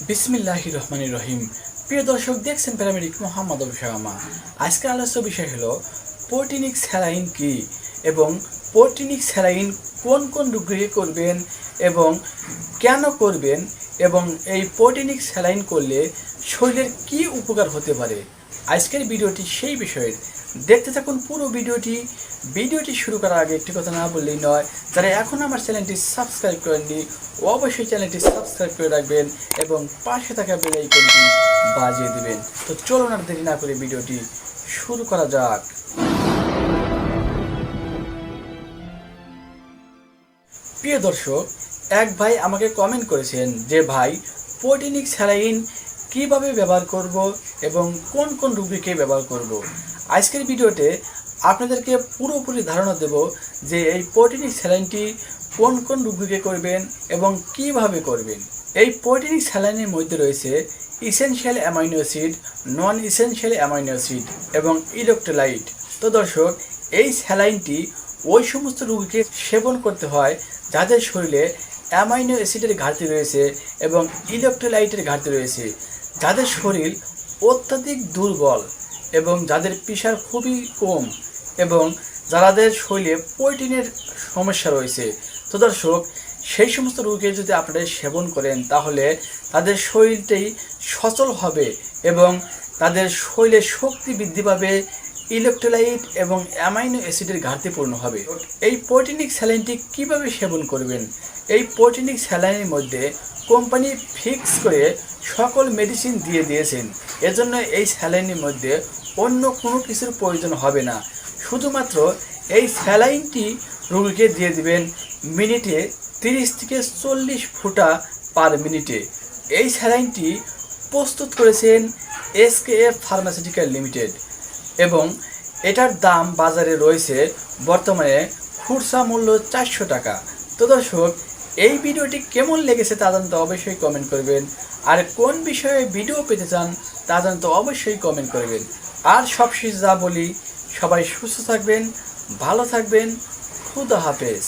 বিসমিল্লাহির রহমানির রহিম। প্রিয় দর্শক, দেখছেন প্যারামেডিক মোহাম্মদ শামা। আজকের আলোচ্য বিষয় হলো প্রোটিনিক স্যালাইন কি এবং প্রোটিনিক স্যালাইন কোন কোন রোগীকে করবেন এবং কেন করবেন, এবং এই প্রোটিনিক স্যালাইন করলে শরীরের কি উপকার হতে পারে। আজকের ভিডিওটি সেই বিষয়ের, দেখতে থাকুন পুরো ভিডিওটি শুরু করার আগে একটি কথা না বললেই নয়, যারা এখন আমার চ্যানেলটি সাবস্ক্রাইব করেননি অবশ্যই চ্যানেলটি সাবস্ক্রাইব করে রাখবেন এবং পাশে থাকা বেল আইকনটি বাজিয়ে দিবেন। তো চলুন আর দেরি না করে ভিডিওটি শুরু করা যাক। প্রিয় দর্শক, এক ভাই আমাকে কমেন্ট করেছেন যে ভাই, প্রোটিনিক স্যালাইন কিভাবে ব্যবহার করব এবং কোন কোন রোগীকে ব্যবহার করব। আজকের ভিডিওতে আপনাদেরকে পুরোপুরি ধারণা দেব যে এই প্রোটিনিক স্যালাইনটি কোন কোন রোগীকে করবেন এবং কিভাবে করবেন। এই প্রোটিনিক স্যালাইনের মধ্যে রয়েছে ইসেনশিয়াল অ্যামাইনো অ্যাসিড, নন ইসেনশিয়াল অ্যামাইনো অ্যাসিড এবং ইলেক্ট্রোলাইট। তো দর্শক, এই স্যালাইনটি ওই সমস্ত রোগীকে সেবন করতে হয় যাদের শরীরে অ্যামাইনো অ্যাসিডের ঘাটতি রয়েছে এবং ইলেক্ট্রোলাইটের ঘাটতি রয়েছে, যাদের শরীর অত্যাধিক দুর্বল এবং যাদের প্রেশার খুবই কম এবং যাদের শরীরে প্রোটিনের সমস্যা রয়েছে। তো দর্শক, সেই সমস্ত রোগীকে যদি আপনারা সেবন করেন তাহলে তাদের শরীরটাই সচল হবে এবং তাদের শরীরে শক্তি বৃদ্ধি পাবে, ইলেক্ট্রোলাইট এবং অ্যামাইনো অ্যাসিডের ঘাটতি পূর্ণ হবে। এই প্রোটিনিক স্যালাইনটি কীভাবে সেবন করবেন? এই প্রোটিনিক স্যালাইনের মধ্যে কোম্পানি ফিক্স করে সকল মেডিসিন দিয়ে দিয়েছেন, এজন্য এই স্যালাইনের মধ্যে অন্য কোনো কিছুর প্রয়োজন হবে না। শুধুমাত্র এই স্যালাইনটি রোগীকে দিয়ে দিবেন মিনিটে 30 থেকে 40 ফোঁটা পার মিনিটে। এই স্যালাইনটি প্রস্তুত করেছেন এসকেএফ ফার্মাসিউটিক্যাল লিমিটেড এবং এটার দাম বাজারে রয়েছে বর্তমানে খুচরা মূল্য 400 টাকা। তো দর্শক, এই ভিডিওটি কেমন লেগেছে তা জানতে অবশ্যই কমেন্ট করবেন, আর কোন বিষয়ে ভিডিও পেতে চান তা জানতে অবশ্যই কমেন্ট করবেন। আর সবশেষ যা বলি, সবাই সুস্থ থাকবেন, ভালো থাকবেন, খুদা হাফেজ।